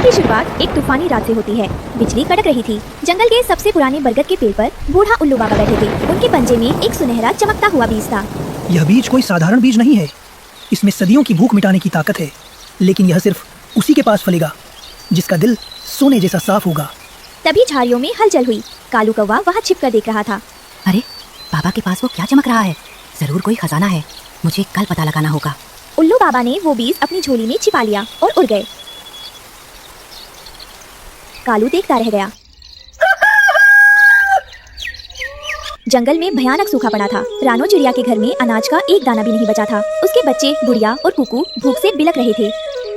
की शुरुआत एक तूफानी रात से होती है। बिजली कड़क रही थी। जंगल के सबसे पुराने बरगद के पेड़ पर बूढ़ा उल्लू बाबा बैठे थे। उनके पंजे में एक सुनहरा चमकता हुआ बीज था। यह बीज कोई साधारण बीज नहीं है, इसमें सदियों की भूख मिटाने की ताकत है। लेकिन यह सिर्फ उसी के पास फलेगा जिसका दिल सोने जैसा साफ होगा। तभी झाड़ियों में हलचल हुई। कालू कौवा वहाँ छिपकर देख रहा था। अरे बाबा के पास वो क्या चमक रहा है? जरूर कोई खजाना है, मुझे कल पता लगाना होगा। उल्लू बाबा ने वो बीज अपनी झोली में छिपा लिया और उड़ गए। कालू देखता रह गया। जंगल में भयानक सूखा पड़ा था। रानो चिड़िया के घर में अनाज का एक दाना भी नहीं बचा था। उसके बच्चे गुड़िया और कुकू भूख से बिलक रहे थे।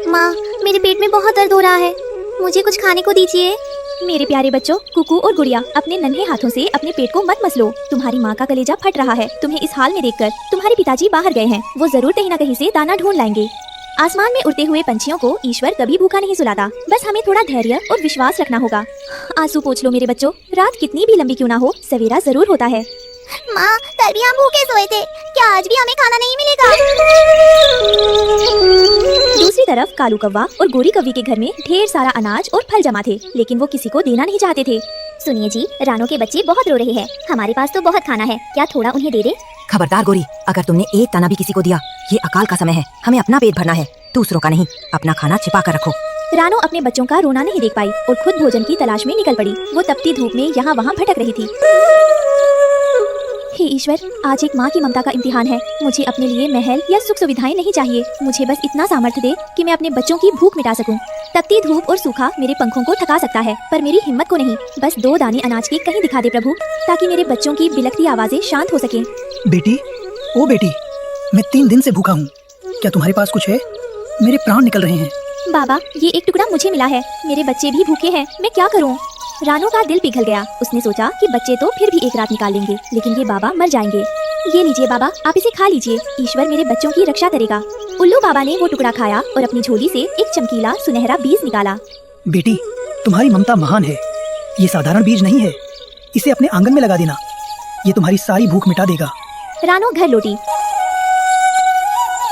माँ, मेरे पेट में बहुत दर्द हो रहा है, मुझे कुछ खाने को दीजिए। मेरे प्यारे बच्चों, कुकू और गुड़िया, अपने नन्हे हाथों से अपने पेट को मत मसलो। तुम्हारी माँ का कलेजा फट रहा है। तुम्हें इस हाल में देखकर तुम्हारे पिताजी बाहर गए हैं। वो जरूर कहीं न कहीं से दाना ढूंढ लाएंगे। आसमान में उड़ते हुए पंछियों को ईश्वर कभी भूखा नहीं सुलाता। बस हमें थोड़ा धैर्य और विश्वास रखना होगा। आंसू पोंछ लो मेरे बच्चों, रात कितनी भी लंबी क्यों ना हो, सवेरा जरूर होता है। माँ, कल भी हम भूखे सोए थे, क्या आज भी हमें खाना नहीं मिलेगा? दूसरी तरफ कालू कौवा और गोरी कौवी के घर में ढेर सारा अनाज और फल जमा थे, लेकिन वो किसी को देना नहीं चाहते थे। सुनिए जी, रानो के बच्चे बहुत रो रहे हैं, हमारे पास तो बहुत खाना है, क्या थोड़ा उन्हें दे दे? खबरदार गोरी, अगर तुमने एक दाना भी किसी को दिया, ये अकाल का समय है, हमें अपना पेट भरना है, दूसरों का नहीं। अपना खाना छिपा कर रखो। रानो अपने बच्चों का रोना नहीं देख पाई और खुद भोजन की तलाश में निकल पड़ी। वो तपती धूप में यहाँ वहाँ भटक रही थी। हे ईश्वर, आज एक माँ की ममता का इम्तिहान है। मुझे अपने लिए महल या सुख सुविधाएं नहीं चाहिए, मुझे बस इतना सामर्थ्य दे कि मैं अपने बच्चों की भूख मिटा सकूं। तपती धूप और सूखा मेरे पंखों को थका सकता है, पर मेरी हिम्मत को नहीं। बस 2 दाने अनाज के कहीं दिखा दे प्रभु, ताकि मेरे बच्चों की बिलखती आवाजें शांत हो सके। बेटी, ओ बेटी, मैं 3 दिन से भूखा हूँ, क्या तुम्हारे पास कुछ है? मेरे प्राण निकल रहे हैं। बाबा, ये एक टुकड़ा मुझे मिला है, मेरे बच्चे भी भूखे हैं, मैं क्या करूँ? रानो का दिल पिघल गया। उसने सोचा कि बच्चे तो फिर भी एक रात निकाल लेंगे, लेकिन ये बाबा मर जाएंगे। ये लीजिए बाबा, आप इसे खा लीजिए, ईश्वर मेरे बच्चों की रक्षा करेगा। उल्लू बाबा ने वो टुकड़ा खाया और अपनी झोली से एक चमकीला सुनहरा बीज निकाला। बेटी, तुम्हारी ममता महान है, ये साधारण बीज नहीं है, इसे अपने आंगन में लगा देना, ये तुम्हारी सारी भूख मिटा देगा। रानो घर लौटी।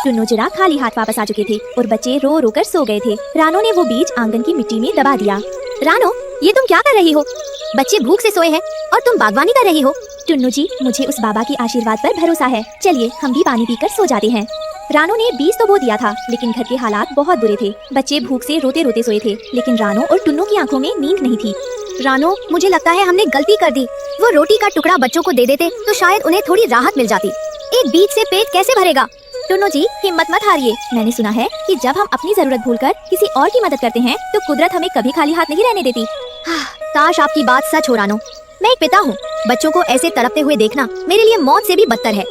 टुन्नू चिड़ा खाली हाथ वापस आ चुके थे और बच्चे रो रो कर सो गए थे। रानो ने वो बीज आंगन की मिट्टी में दबा दिया। रानो, ये तुम क्या कर रही हो? बच्चे भूख से सोए हैं और तुम बागवानी कर रही हो। टुन्नू जी, मुझे उस बाबा की आशीर्वाद पर भरोसा है, चलिए हम भी पानी पीकर सो जाते हैं। रानो ने बीज तो बो दिया था, लेकिन घर के हालात बहुत बुरे थे। बच्चे भूख से रोते रोते सोए थे, लेकिन रानो और टुन्नू की आंखों में नींद नहीं थी। रानो, मुझे लगता है हमने गलती कर दी। वो रोटी का टुकड़ा बच्चों को दे देते तो शायद उन्हें थोड़ी राहत मिल जाती। एक बीज से पेट कैसे भरेगा? टुन्नू जी, हिम्मत मत हारिए। मैंने सुना है कि जब हम अपनी जरूरत भूलकर किसी और की मदद करते हैं तो कुदरत हमें कभी खाली हाथ नहीं रहने देती। काश आपकी बात सच हो रानो। मैं एक पिता हूँ, बच्चों को ऐसे तड़पते हुए देखना मेरे लिए मौत से भी बदतर है।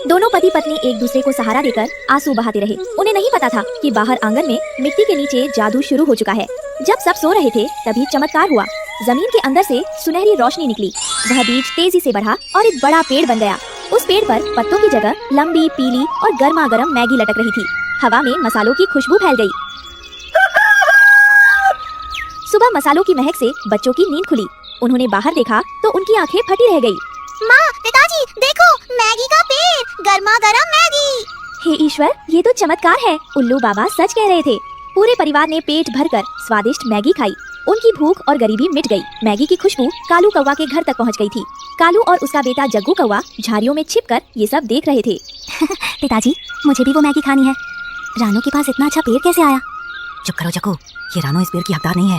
दोनों पति पत्नी एक दूसरे को सहारा देकर आंसू बहाते रहे। उन्हें नहीं पता था कि बाहर आंगन में मिट्टी के नीचे जादू शुरू हो चुका है। जब सब सो रहे थे तभी चमत्कार हुआ। जमीन के अंदर से सुनहरी रोशनी निकली। वह बीज तेजी से बढ़ा और एक बड़ा पेड़ बन गया। उस पेड़ पर पत्तों की जगह लंबी, पीली और गर्मा गर्म मैगी लटक रही थी। हवा में मसालों की खुशबू फैल गई। सुबह मसालों की महक से बच्चों की नींद खुली। उन्होंने बाहर देखा तो उनकी आंखें फटी रह गई। माँ, पिताजी, देखो, मैगी का पेड़, गर्मा गर्म मैगी। हे ईश्वर, ये तो चमत्कार है। उल्लू बाबा सच कह रहे थे। पूरे परिवार ने पेट भरकर स्वादिष्ट मैगी खाई। उनकी भूख और गरीबी मिट गई। मैगी की खुशबू कालू कौवा के घर तक पहुंच गई थी। कालू और उसका बेटा जग्गू कौवा झाड़ियों में छिपकर ये सब देख रहे थे। पिताजी, मुझे भी वो मैगी खानी है। रानो के पास इतना अच्छा पेड़ कैसे आया? चुप करो जग्गू, ये रानो इस पेड़ की हकदार नहीं है।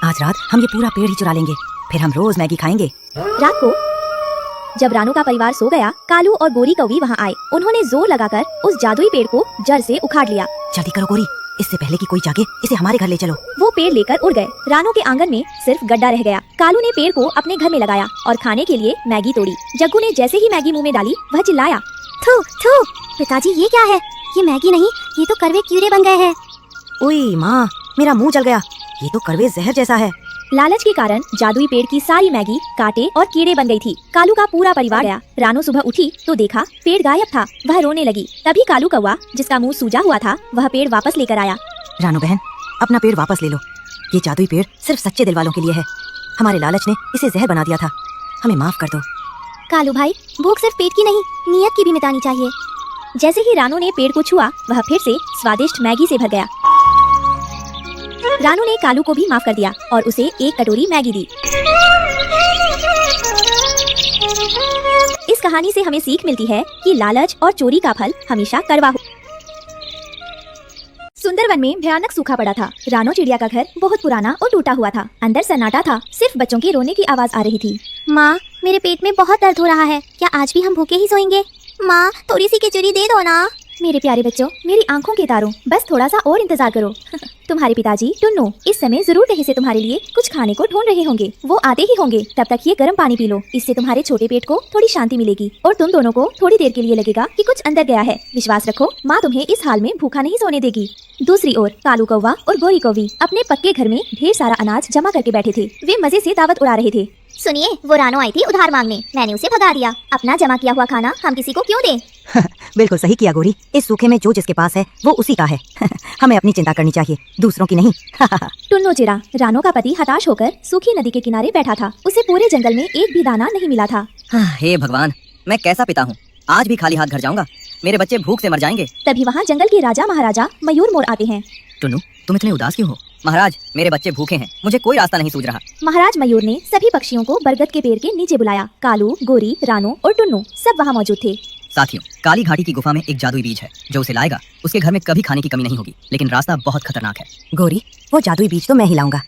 आज रात हम ये पूरा पेड़ ही चुरा लेंगे, फिर हम रोज मैगी खाएंगे। रात को जब रानो का परिवार सो गया, कालू और गोरी कौवी वहाँ आए। उन्होंने जोर लगाकर उस जादुई पेड़ को जड़ से उखाड़ लिया। जल्दी करो गोरी, इससे पहले कि कोई जागे, इसे हमारे घर ले चलो। वो पेड़ लेकर उड़ गए। रानो के आंगन में सिर्फ गड्ढा रह गया। कालू ने पेड़ को अपने घर में लगाया और खाने के लिए मैगी तोड़ी। जग्गू ने जैसे ही मैगी मुंह में डाली, वह चिल्लाया, थू थू। पिताजी, ये क्या है? ये मैगी नहीं, ये तो कड़वे कीड़े बन गए हैं। ओए माँ, मेरा मुंह जल गया, ये तो कड़वे जहर जैसा है। लालच के कारण जादुई पेड़ की सारी मैगी कांटे और कीड़े बन गई थी। कालू का पूरा परिवार गया। रानो सुबह उठी तो देखा पेड़ गायब था। वह रोने लगी। तभी कालू कौवा, जिसका मुंह सूजा हुआ था, वह पेड़ वापस लेकर आया। रानो बहन, अपना पेड़ वापस ले लो। ये जादुई पेड़ सिर्फ सच्चे दिल वालों के लिए है। हमारे लालच ने इसे जहर बना दिया था, हमें माफ कर दो। कालू भाई, भूख सिर्फ पेट की नहीं, नियत की भी मिटानी चाहिए। जैसे ही रानो ने पेड़ को छुआ, वह फिर से स्वादिष्ट मैगी से भर गया। रानू ने कालू को भी माफ कर दिया और उसे एक कटोरी मैगी दी। इस कहानी से हमें सीख मिलती है कि लालच और चोरी का फल हमेशा कड़वा हो। सुंदरवन में भयानक सूखा पड़ा था। रानो चिड़िया का घर बहुत पुराना और टूटा हुआ था। अंदर सन्नाटा था, सिर्फ बच्चों के रोने की आवाज आ रही थी। माँ, मेरे पेट में बहुत दर्द हो रहा है, क्या आज भी हम भूखे ही सोएंगे? माँ, थोड़ी सी खिचड़ी दे दो ना। मेरे प्यारे बच्चों, मेरी आंखों के तारों, बस थोड़ा सा और इंतजार करो। तुम्हारे पिताजी टुन्नू इस समय जरूर कहीं से तुम्हारे लिए कुछ खाने को ढूंढ रहे होंगे। वो आते ही होंगे, तब तक ये गर्म पानी पी लो। इससे तुम्हारे छोटे पेट को थोड़ी शांति मिलेगी और तुम दोनों को थोड़ी देर के लिए लगेगा कि कुछ अंदर गया है। विश्वास रखो, माँ तुम्हें इस हाल में भूखा नहीं सोने देगी। दूसरी ओर कालू कौवा और गोरी कौवी अपने पक्के घर में ढेर सारा अनाज जमा करके बैठे थे। वे मजे से दावत उड़ा रहे थे। सुनिए, वो रानो आई थी उधार मांगने, मैंने उसे भगा दिया। अपना जमा किया हुआ खाना हम किसी को क्यों दें? बिल्कुल सही किया गोरी, इस सूखे में जो जिसके पास है वो उसी का है। हमें अपनी चिंता करनी चाहिए, दूसरों की नहीं। टुन्नू चिड़ा, रानो का पति हताश होकर सूखी नदी के किनारे बैठा था। उसे पूरे जंगल में एक भी दाना नहीं मिला था। हे भगवान, मैं कैसा पिता हूँ, आज भी खाली हाथ घर जाऊंगा। मेरे बच्चे भूख से मर जाएंगे। तभी वहाँ जंगल के राजा महाराजा मयूर मोर आते हैं। टुन्नू, तुम इतने उदास क्यों हो? महाराज, मेरे बच्चे भूखे हैं, मुझे कोई रास्ता नहीं सूझ रहा। महाराज मयूर ने सभी पक्षियों को बरगद के पेड़ के नीचे बुलाया। कालू, गोरी, रानो और टुन्नू सब वहाँ मौजूद थे। साथियों, काली घाटी की गुफा में एक जादुई बीज है, जो उसे लाएगा उसके घर में कभी खाने की कमी नहीं होगी, लेकिन रास्ता बहुत खतरनाक है। गोरी, वो जादुई बीज तो मैं ही लाऊंगा।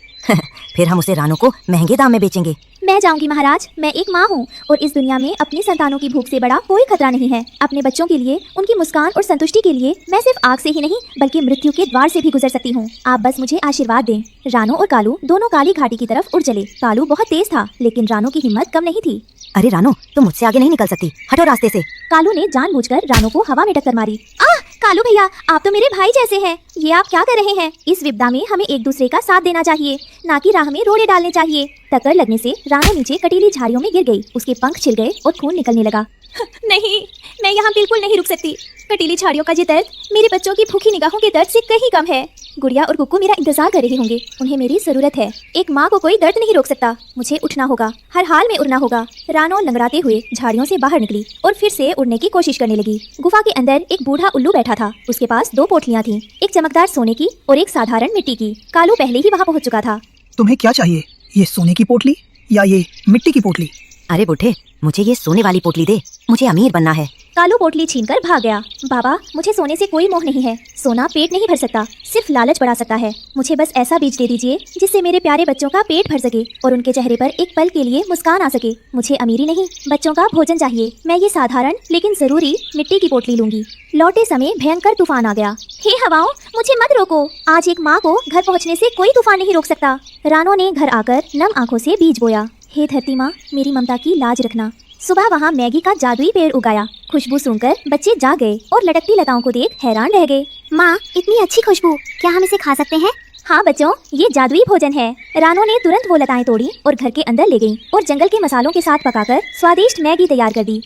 फिर हम उसे रानो को महंगे दाम में बेचेंगे। मैं जाऊंगी महाराज, मैं एक माँ हूँ और इस दुनिया में अपनी संतानों की भूख से बड़ा कोई खतरा नहीं है। अपने बच्चों के लिए, उनकी मुस्कान और संतुष्टि के लिए मैं सिर्फ आग से ही नहीं बल्कि मृत्यु के द्वार से भी गुजर सकती हूँ। आप बस मुझे आशीर्वाद दें। रानो और कालू दोनों काली घाटी की तरफ उड़ चले। कालू बहुत तेज था, लेकिन रानो की हिम्मत कम नहीं थी। अरे रानो, तुम मुझसे आगे नहीं निकल सकती, हटो रास्ते से। कालू ने जानबूझकर रानो को हवा में टक्कर मारी। कालू भैया, आप तो मेरे भाई जैसे हैं, ये आप क्या कर रहे हैं? इस विपदा में हमें एक दूसरे का साथ देना चाहिए, ना कि राह में रोड़े डालने चाहिए। टक्कर लगने से रानो नीचे कटीली झाड़ियों में गिर गई। उसके पंख छिल गए और खून निकलने लगा। नहीं, मैं यहाँ बिल्कुल नहीं रुक सकती। कटीली झाड़ियों का ये दर्द मेरे बच्चों की भूखी निगाहों के दर्द से कहीं कम है। गुड़िया और कुक्कू मेरा इंतजार कर रहे होंगे, उन्हें मेरी जरूरत है। एक माँ को कोई दर्द नहीं रोक सकता, मुझे उठना होगा, हर हाल में उड़ना होगा। रानो लंगड़ाते हुए झाड़ियों से बाहर निकली और फिर से उड़ने की कोशिश करने लगी। गुफा के अंदर एक बूढ़ा उल्लू बैठा था। उसके पास दो पोटलियाँ थीं, एक चमकदार सोने की और एक साधारण मिट्टी की। कालू पहले ही वहाँ पहुँच चुका था। तुम्हें क्या चाहिए, ये सोने की पोटली या ये मिट्टी की पोटली? अरे बुढ़े, मुझे ये सोने वाली पोटली दे, मुझे अमीर बनना है। कालू पोटली छीनकर भाग गया। बाबा, मुझे सोने से कोई मोह नहीं है। सोना पेट नहीं भर सकता, सिर्फ लालच बढ़ा सकता है। मुझे बस ऐसा बीज दे दीजिए जिससे मेरे प्यारे बच्चों का पेट भर सके और उनके चेहरे पर एक पल के लिए मुस्कान आ सके। मुझे अमीरी नहीं, बच्चों का भोजन चाहिए। मैं ये साधारण लेकिन जरूरी मिट्टी की पोटली लूंगी। लौटे समय भयंकर तूफान आ गया। हे हवाओं, मुझे मत रोको, आज एक माँ को घर पहुँचने से कोई तूफान नहीं रोक सकता। रानो ने घर आकर नम आंखों से बीज बोया। हे धरती माँ, मेरी ममता की लाज रखना। सुबह वहाँ मैगी का जादुई पेड़ उगाया। खुशबू सूंघकर बच्चे जाग गए और लटकती लताओं को देख हैरान रह गए। माँ, इतनी अच्छी खुशबू, क्या हम इसे खा सकते हैं? हाँ बच्चों, ये जादुई भोजन है। रानो ने तुरंत वो लताएं तोड़ी और घर के अंदर ले गई और जंगल के मसालों के साथ पकाकर स्वादिष्ट मैगी तैयार कर दी।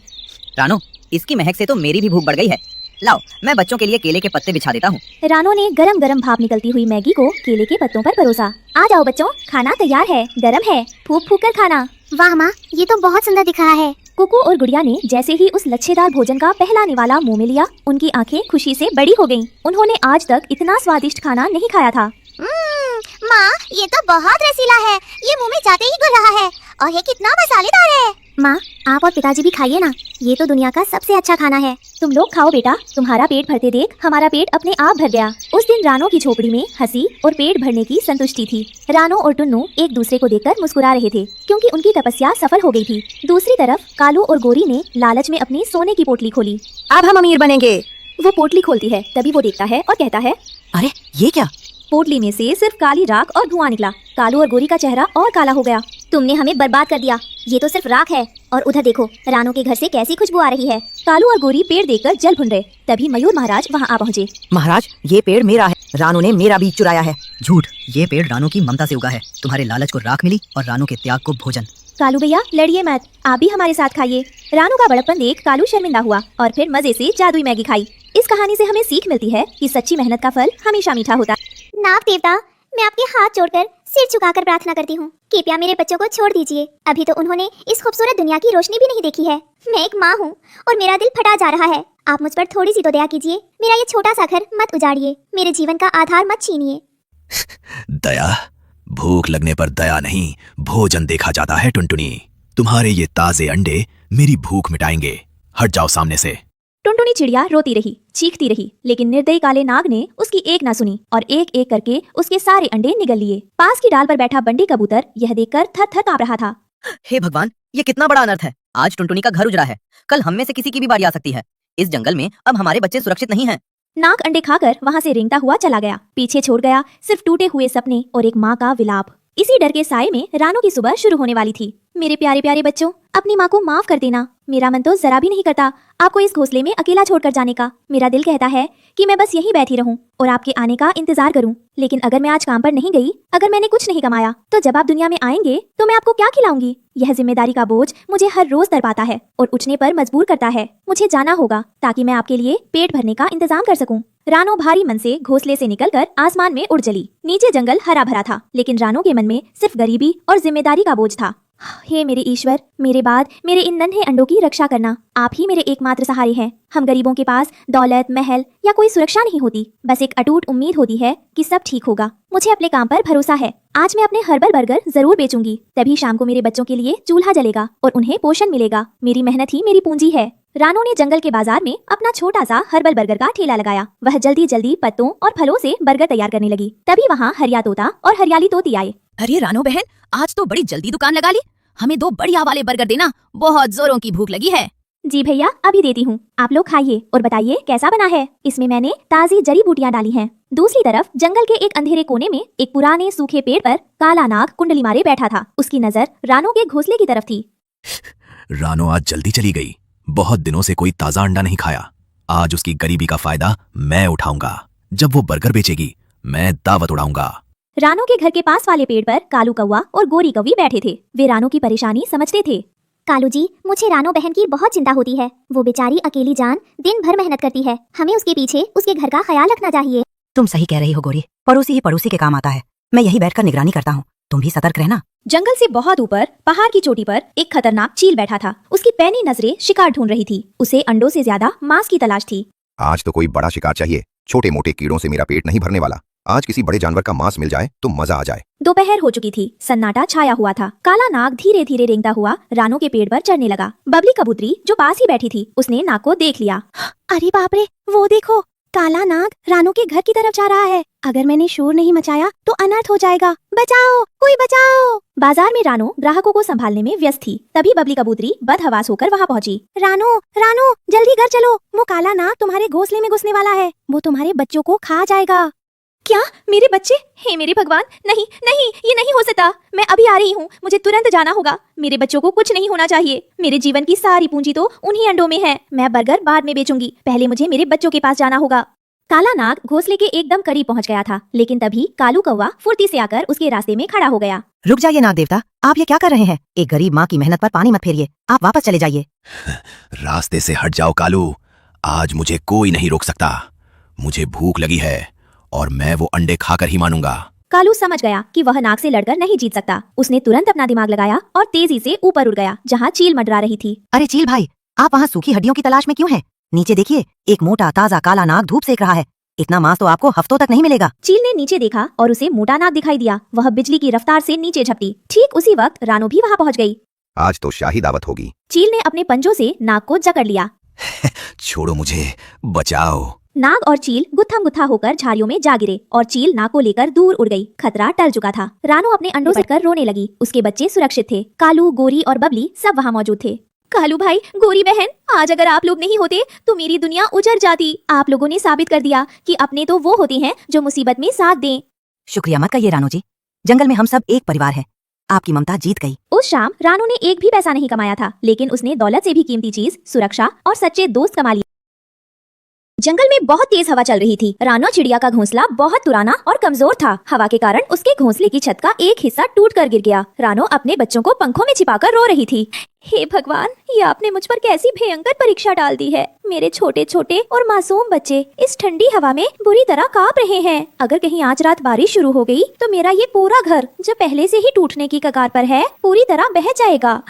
रानो, इसकी महक से तो मेरी भी भूख बढ़ गई है। लाओ, मैं बच्चों के लिए केले के पत्ते बिछा देता हूँ। रानो ने गरम गरम भाप निकलती हुई मैगी को केले के पत्तों पर परोसा। आ जाओ बच्चों, खाना तैयार है, गरम है, फूक फूक कर खाना। वाह माँ, ये तो बहुत सुंदर दिख रहा है। कुकू और गुड़िया ने जैसे ही उस लच्छेदार भोजन का पहला निवाला मुंह में लिया, उनकी आंखें खुशी से बड़ी हो गईं। उन्होंने आज तक इतना स्वादिष्ट खाना नहीं खाया था। माँ, ये तो बहुत रसीला है, ये मुंह में जाते ही घुल रहा है और ये कितना मसालेदार है। माँ, आप और पिताजी भी खाइए ना, ये तो दुनिया का सबसे अच्छा खाना है। तुम लोग खाओ बेटा, तुम्हारा पेट भरते देख हमारा पेट अपने आप भर गया। उस दिन रानो की झोपड़ी में हंसी और पेट भरने की संतुष्टि थी। रानो और टुन्नू एक दूसरे को देखकर मुस्कुरा रहे थे, क्योंकि उनकी तपस्या सफल हो गई थी। दूसरी तरफ कालू और गोरी ने लालच में अपनी सोने की पोटली खोली। अब हम अमीर बनेंगे। वो पोटली खोलती है, तभी वो देखता है और कहता है, अरे ये क्या? पोटली में से सिर्फ काली राख और धुआं निकला। कालू और गोरी का चेहरा और काला हो गया। तुमने हमें बर्बाद कर दिया, ये तो सिर्फ राख है। और उधर देखो, रानो के घर से कैसी खुशबू आ रही है। कालू और गोरी पेड़ देखकर जल भुन रहे। तभी मयूर महाराज वहाँ आ पहुँचे। महाराज, ये पेड़ मेरा है, रानो ने मेरा बीज चुराया है। झूठ, ये पेड़ रानो की ममता से उगा है। तुम्हारे लालच को राख मिली और रानो के त्याग को भोजन। कालू भैया, लड़िए मत, आप भी हमारे साथ खाइए। रानो का बड़प्पन देख कालू शर्मिंदा हुआ और फिर मजे से जादुई मैगी खाई। इस कहानी से हमें सीख मिलती है कि सच्ची मेहनत का फल हमेशा मीठा होता है। नाग देवता, मैं आपके हाथ जोड़कर सिर झुकाकर प्रार्थना करती हूँ, कृपया मेरे बच्चों को छोड़ दीजिए। अभी तो उन्होंने इस खूबसूरत दुनिया की रोशनी भी नहीं देखी है। मैं एक माँ हूँ और मेरा दिल फटा जा रहा है। आप मुझ पर थोड़ी सी तो दया कीजिए। मेरा ये छोटा सा घर मत उजाड़िए, मेरे जीवन का आधार मत छीनिए। दया? भूख लगने पर दया नहीं, भोजन देखा जाता है टुनटुनी। तुम्हारे ये ताजे अंडे मेरी भूख मिटाएंगे। हट जाओ सामने से। टुनटुनी चिड़िया रोती रही, चीखती रही, लेकिन निर्दयी काले नाग ने उसकी एक ना सुनी और एक एक करके उसके सारे अंडे निगल लिए। पास की डाल पर बैठा बंडी कबूतर यह देखकर थर थर कांप रहा था। हे भगवान, ये कितना बड़ा अनर्थ है। आज टुनटुनी का घर उजड़ा है, कल हम में से किसी की भी बारी आ सकती है। इस जंगल में अब हमारे बच्चे सुरक्षित नहीं हैं। नाग अंडे खाकर वहाँ से रेंगता हुआ चला गया। पीछे छोड़ गया सिर्फ टूटे हुए सपने और एक माँ का विलाप। इसी डर के साए में रानू की सुबह शुरू होने वाली थी। मेरे प्यारे प्यारे बच्चों, अपनी माँ को माफ कर देना। मेरा मन तो जरा भी नहीं करता आपको इस घोंसले में अकेला छोड़कर जाने का। मेरा दिल कहता है कि मैं बस यहीं बैठी रहूं और आपके आने का इंतजार करूं। लेकिन अगर मैं आज काम पर नहीं गई, अगर मैंने कुछ नहीं कमाया, तो जब आप दुनिया में आएंगे तो मैं आपको क्या खिलाऊंगी? यह जिम्मेदारी का बोझ मुझे हर रोज तड़पाता है और उठने पर मजबूर करता है। मुझे जाना होगा ताकि मैं आपके लिए पेट भरने का इंतजाम कर सकूं। रानो भारी मन से घोंसले से निकलकर आसमान में उड़ चली। नीचे जंगल हरा भरा था, लेकिन रानो के मन में सिर्फ गरीबी और जिम्मेदारी का बोझ था। हे मेरे ईश्वर, मेरे बाद मेरे इन नन्हे अंडों की रक्षा करना। आप ही मेरे एकमात्र सहारे हैं। हम गरीबों के पास दौलत, महल या कोई सुरक्षा नहीं होती, बस एक अटूट उम्मीद होती है कि सब ठीक होगा। मुझे अपने काम पर भरोसा है। आज मैं अपने हर्बल बर्गर जरूर बेचूंगी, तभी शाम को मेरे बच्चों के लिए चूल्हा जलेगा और उन्हें पोषण मिलेगा। मेरी मेहनत ही मेरी पूंजी है। रानो ने जंगल के बाजार में अपना छोटा सा हर्बल बर्गर का ठेला लगाया। वह जल्दी जल्दी पत्तों और फलों से बर्गर तैयार करने लगी। तभी वहाँ हरिया तोता और हरियाली तोती आए। अरे रानो बहन, आज तो बड़ी जल्दी दुकान लगा ली। हमें 2 बढ़िया वाले बर्गर देना, बहुत जोरों की भूख लगी है। जी भैया, अभी देती हूँ। आप लोग खाइए और बताइए कैसा बना है। इसमें मैंने ताजी जड़ी बूटियां डाली हैं। दूसरी तरफ जंगल के एक अंधेरे कोने में एक पुराने सूखे पेड़ पर काला नाग कुंडली मारे बैठा था। उसकी नजर रानो के घोंसले की तरफ थी। रानो आज जल्दी चली गई। बहुत दिनों से कोई ताजा अंडा नहीं खाया। आज उसकी गरीबी का फायदा मैं उठाऊंगा। जब वो बर्गर बेचेगी, मैं दावत उड़ाऊंगा। रानो के घर के पास वाले पेड़ पर कालू कौवा और गोरी कौवी बैठे थे। वे रानो की परेशानी समझते थे। कालू जी, मुझे रानो बहन की बहुत चिंता होती है। वो बेचारी अकेली जान दिन भर मेहनत करती है। हमें उसके पीछे उसके घर का ख्याल रखना चाहिए। तुम सही कह रही हो गोरी, पड़ोसी ही पड़ोसी के काम आता है। मैं यही बैठकर निगरानी करता हूँ, तुम भी सतर्क रहना। जंगल से बहुत ऊपर पहाड़ की चोटी पर एक खतरनाक चील बैठा था। उसकी पैनी नजरें शिकार ढूंढ रही थी। उसे अंडों से ज्यादा मांस की तलाश थी। आज तो कोई बड़ा शिकार चाहिए। छोटे मोटे कीड़ों से मेरा पेट नहीं भरने वाला। आज किसी बड़े जानवर का मांस मिल जाए तो मजा आ जाए। दोपहर हो चुकी थी। सन्नाटा छाया हुआ था। काला नाग धीरे धीरे रेंगता हुआ रानो के पेड़ पर चढ़ने लगा। बबली कबूतरी जो पास ही बैठी थी, उसने नाग को देख लिया। अरे बाप रे, वो देखो, काला नाग रानो के घर की तरफ जा रहा है। अगर मैंने शोर नहीं मचाया तो अनर्थ हो जाएगा। बचाओ, कोई बचाओ। बाजार में रानो ग्राहकों को संभालने में व्यस्त थी। तभी बबली कबूतरी बदहवास होकर वहाँ पहुँची। रानो, रानो, जल्दी घर चलो। वो काला नाग तुम्हारे घोंसले में घुसने वाला है। वो तुम्हारे बच्चों को खा जाएगा। क्या? मेरे बच्चे? हे मेरे भगवान, नहीं नहीं, ये नहीं हो सकता। मैं अभी आ रही हूँ, मुझे तुरंत जाना होगा। मेरे बच्चों को कुछ नहीं होना चाहिए। मेरे जीवन की सारी पूंजी तो उन्हीं अंडों में है। मैं बर्गर बाद में बेचूंगी, पहले मुझे मेरे बच्चों के पास जाना होगा। काला नाग घोंसले के एकदम करीब पहुँच गया था, लेकिन तभी कालू कौवा फुर्ती से आकर उसके रास्ते में खड़ा हो गया। रुक जाइए नाग देवता, आप ये क्या कर रहे हैं? एक गरीब माँ की मेहनत पर पानी मत फेरिए, आप वापस चले जाइए। रास्ते से हट जाओ कालू, आज मुझे कोई नहीं रोक सकता। मुझे भूख लगी है और मैं वो अंडे खाकर ही मानूंगा। कालू समझ गया कि वह नाग से लड़कर नहीं जीत सकता। उसने तुरंत अपना दिमाग लगाया और तेजी से ऊपर उड़ गया जहाँ चील मंडरा रही थी। अरे चील भाई, आप वहाँ सूखी हड्डियों की तलाश में क्यों हैं? नीचे देखिए, एक मोटा ताजा काला नाग धूप सेक रहा है। इतना मांस तो आपको हफ्तों तक नहीं मिलेगा। चील ने नीचे देखा और उसे मोटा नाग दिखाई दिया। वह बिजली की रफ्तार से नीचे झपटी। ठीक उसी वक्त रानो भी वहाँ पहुँच गई। आज तो शाही दावत होगी। चील ने अपने पंजों से नाग को जकड़ लिया। छोड़ो मुझे, बचाओ। नाग और चील गुत्थम गुत्था होकर झाड़ियों में जा गिरे और चील नाग को लेकर दूर उड़ गई। खतरा टल चुका था। रानो अपने अंडों से कर रोने लगी। उसके बच्चे सुरक्षित थे। कालू, गोरी और बबली सब वहाँ मौजूद थे। कालू भाई, गोरी बहन, आज अगर आप लोग नहीं होते तो मेरी दुनिया उजड़ जाती। आप लोगों ने साबित कर दिया कि अपने तो वो होते हैं जो मुसीबत में साथ दें। शुक्रिया मत कहिए रानो जी, जंगल में हम सब एक परिवार हैं। आपकी ममता जीत गई। उस शाम रानो ने एक भी पैसा नहीं कमाया था, लेकिन उसने दौलत से भी कीमती चीज, सुरक्षा और सच्चे दोस्त कमा लिए। जंगल में बहुत तेज हवा चल रही थी। रानो चिड़िया का घोंसला बहुत पुराना और कमजोर था। हवा के कारण उसके घोंसले की छत का एक हिस्सा टूट कर गिर गया। रानो अपने बच्चों को पंखों में छिपाकर रो रही थी। हे भगवान, ये आपने मुझ पर कैसी भयंकर परीक्षा डाल दी है। मेरे छोटे छोटे और मासूम बच्चे इस ठंडी हवा में बुरी तरह कांप रहे हैं। अगर कहीं आज रात बारिश शुरू हो गई तो मेरा ये पूरा घर, जो पहले से ही टूटने की कगार पर है, पूरी तरह बह जाएगा।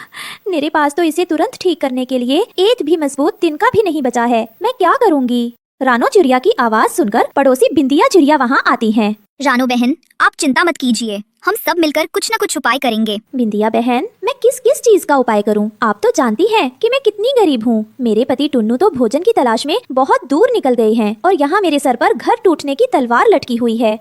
मेरे पास तो इसे तुरंत ठीक करने के लिए एक भी मजबूत तिनका भी नहीं बचा है। मैं क्या करूँगी? रानो चिड़िया की आवाज सुनकर पड़ोसी बिंदिया चिड़िया वहाँ आती हैं। रानो बहन, आप चिंता मत कीजिए, हम सब मिलकर कुछ न कुछ उपाय करेंगे। बिंदिया बहन, मैं किस किस चीज का उपाय करूं? आप तो जानती हैं कि मैं कितनी गरीब हूं। मेरे पति टुन्नू तो भोजन की तलाश में बहुत दूर निकल गए हैं और यहाँ मेरे सर पर घर टूटने की तलवार लटकी हुई है।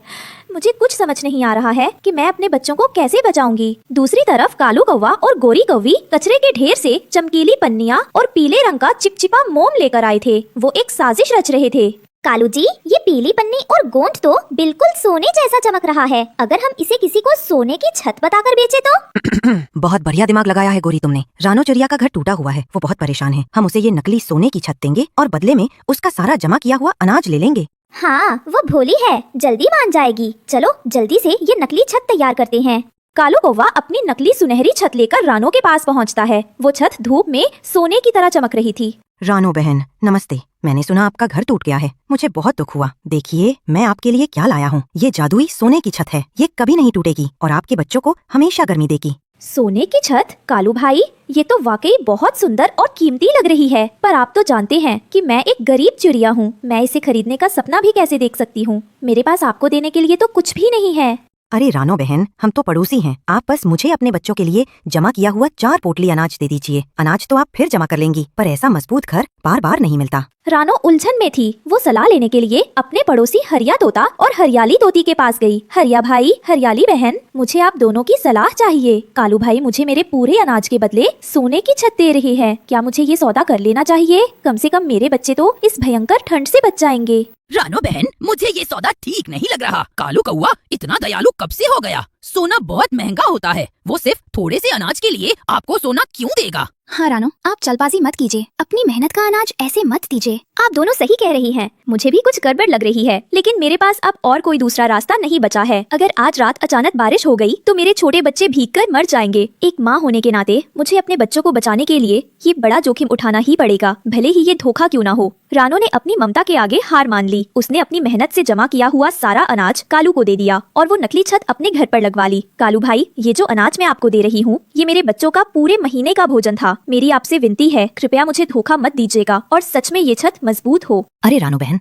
मुझे कुछ समझ नहीं आ रहा है कि मैं अपने बच्चों को कैसे बचाऊंगी। दूसरी तरफ कालू कौवा और गोरी कौवी कचरे के ढेर से चमकीली पन्नियां और पीले रंग का चिपचिपा मोम लेकर आए थे। वो एक साजिश रच रहे थे। कालू जी, ये पीली पन्नी और गोंद तो बिल्कुल सोने जैसा चमक रहा है। अगर हम इसे किसी को सोने की छत बताकर बेचे तो? बहुत बढ़िया दिमाग लगाया है गोरी तुमने। रानो चिड़िया का घर टूटा हुआ है, वो बहुत परेशान है। हम उसे ये नकली सोने की छत देंगे और बदले में उसका सारा जमा किया हुआ अनाज ले लेंगे। हाँ, वो भोली है, जल्दी मान जाएगी। चलो जल्दी से ये नकली छत तैयार करते हैं। कालू कौवा अपनी नकली सुनहरी छत लेकर रानो के पास पहुंचता है। वो छत धूप में सोने की तरह चमक रही थी। रानो बहन नमस्ते। मैंने सुना आपका घर टूट गया है, मुझे बहुत दुख हुआ। देखिए मैं आपके लिए क्या लाया हूँ। ये जादुई सोने की छत है, ये कभी नहीं टूटेगी और आपके बच्चों को हमेशा गर्मी देगी। सोने की छत? कालू भाई, ये तो वाकई बहुत सुंदर और कीमती लग रही है, पर आप तो जानते हैं कि मैं एक गरीब चिड़िया हूँ। मैं इसे खरीदने का सपना भी कैसे देख सकती हूँ? मेरे पास आपको देने के लिए तो कुछ भी नहीं है। अरे रानो बहन, हम तो पड़ोसी हैं। आप बस मुझे अपने बच्चों के लिए जमा किया हुआ 4 पोटली अनाज दे दीजिए। अनाज तो आप फिर जमा कर लेंगी, पर ऐसा मजबूत घर बार बार नहीं मिलता। रानो उलझन में थी। वो सलाह लेने के लिए अपने पड़ोसी हरिया तोता और हरियाली तोती के पास गई। हरिया भाई, हरियाली बहन, मुझे आप दोनों की सलाह चाहिए। कालू भाई मुझे मेरे पूरे अनाज के बदले सोने की छत दे रहे हैं। क्या मुझे ये सौदा कर लेना चाहिए? कम से कम मेरे बच्चे तो इस भयंकर ठंड से बच जाएंगे। रानो बहन, मुझे ये सौदा ठीक नहीं लग रहा। कालू कौवा इतना दयालु कब से हो गया? सोना बहुत महंगा होता है, वो सिर्फ थोड़े से अनाज के लिए आपको सोना क्यों देगा? हाँ रानो, आप जल्दबाजी मत कीजिए। अपनी मेहनत का अनाज ऐसे मत दीजिए। आप दोनों सही कह रही हैं। मुझे भी कुछ गड़बड़ लग रही है, लेकिन मेरे पास अब और कोई दूसरा रास्ता नहीं बचा है। अगर आज रात अचानक बारिश हो गई तो मेरे छोटे बच्चे भीगकर मर जाएंगे। एक माँ होने के नाते मुझे अपने बच्चों को बचाने के लिए ये बड़ा जोखिम उठाना ही पड़ेगा, भले ही ये धोखा क्यों ना हो। रानो ने अपनी ममता के आगे हार मान ली। उसने अपनी मेहनत से जमा किया हुआ सारा अनाज कालू को दे दिया और वो नकली छत अपने घर पर लगवा ली। कालू भाई, ये जो अनाज मैं आपको दे रही हूँ, ये मेरे बच्चों का पूरे महीने का भोजन था। मेरी आपसे विनती है, कृपया मुझे धोखा मत दीजिएगा और सच में ये छत मजबूत हो। अरे रानो बहन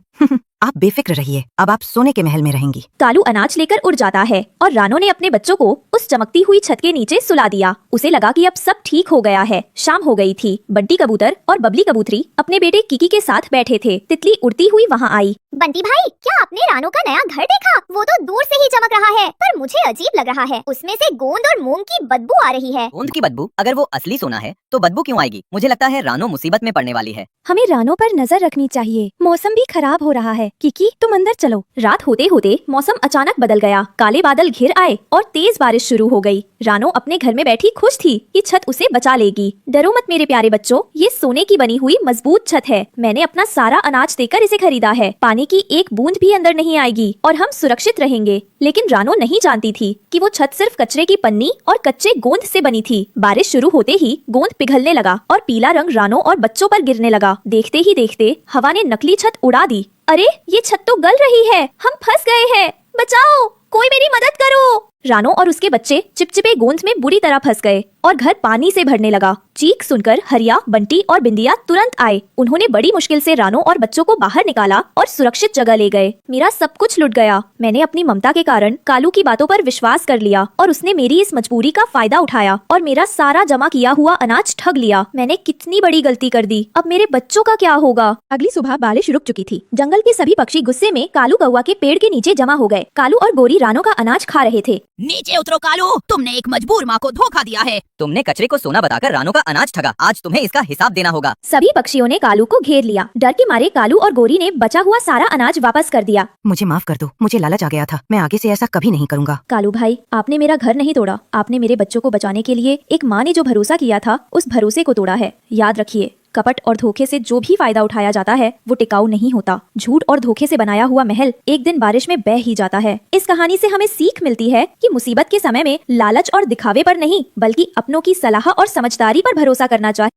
आप बेफिक्र रहिए, अब आप सोने के महल में रहेंगी। कालू अनाज लेकर उड़ जाता है और रानो ने अपने बच्चों को उस चमकती हुई छत के नीचे सुला दिया। उसे लगा कि अब सब ठीक हो गया है। शाम हो गई थी। बंटी कबूतर और बबली कबूतरी अपने बेटे किकी के साथ बैठे थे। तितली उड़ती हुई वहाँ आई। बंटी भाई, क्या आपने रानो का नया घर देखा? वो तो दूर से ही चमक रहा है, पर मुझे अजीब लग रहा है। उसमें से गोंद और मोम की बदबू आ रही है। गोंद की बदबू? अगर वो असली सोना है तो बदबू क्यों आएगी? मुझे लगता है रानो मुसीबत में पड़ने वाली है। हमें रानो पर नजर रखनी चाहिए। मौसम भी खराब हो रहा है। किकी तुम अंदर चलो। रात होते होते मौसम अचानक बदल गया। काले बादल घिर आए और तेज बारिश शुरू हो गई। रानो अपने घर में बैठी खुश थी कि छत उसे बचा लेगी। डरो मत मेरे प्यारे बच्चों, ये सोने की बनी हुई मजबूत छत है। मैंने अपना सारा अनाज देकर इसे खरीदा है। पानी की एक बूंद भी अंदर नहीं आएगी और हम सुरक्षित रहेंगे। लेकिन रानो नहीं जानती थी कि वो छत सिर्फ कचरे की पन्नी और कच्चे गोंद से बनी थी। बारिश शुरू होते ही गोंद पिघलने लगा और पीला रंग रानो और बच्चों पर गिरने लगा। देखते ही देखते हवा ने नकली छत उड़ा दी। अरे, ये छत तो गल रही है। हम फंस गए हैं। बचाओ, कोई मेरी मदद करो। रानो और उसके बच्चे चिपचिपे गोंद में बुरी तरह फंस गए और घर पानी से भरने लगा। चीख सुनकर हरिया, बंटी और बिंदिया तुरंत आए। उन्होंने बड़ी मुश्किल से रानो और बच्चों को बाहर निकाला और सुरक्षित जगह ले गए। मेरा सब कुछ लुट गया। मैंने अपनी ममता के कारण कालू की बातों पर विश्वास कर लिया और उसने मेरी इस मजबूरी का फायदा उठाया और मेरा सारा जमा किया हुआ अनाज ठग लिया। मैंने कितनी बड़ी गलती कर दी। अब मेरे बच्चों का क्या होगा? अगली सुबह बारिश रुक चुकी थी। जंगल के सभी पक्षी गुस्से में कालू कौवा के पेड़ के नीचे जमा हो गए। कालू और गोरी रानो का अनाज खा रहे थे। नीचे उतरो कालू, तुमने एक मजबूर माँ को धोखा दिया है। तुमने कचरे को सोना बताकर रानो का अनाज ठगा। आज तुम्हें इसका हिसाब देना होगा। सभी पक्षियों ने कालू को घेर लिया। डर के मारे कालू और गोरी ने बचा हुआ सारा अनाज वापस कर दिया। मुझे माफ कर दो, मुझे लालच आ गया था। मैं आगे से ऐसा कभी नहीं करूँगा। कालू भाई, आपने मेरा घर नहीं तोड़ा। आपने मेरे बच्चों को बचाने के लिए एक माँ ने जो भरोसा किया था, उस भरोसे को तोड़ा है। याद रखिए, कपट और धोखे से जो भी फायदा उठाया जाता है वो टिकाऊ नहीं होता। झूठ और धोखे से बनाया हुआ महल एक दिन बारिश में बह ही जाता है। इस कहानी से हमें सीख मिलती है कि मुसीबत के समय में लालच और दिखावे पर नहीं, बल्कि अपनों की सलाह और समझदारी पर भरोसा करना चाहिए।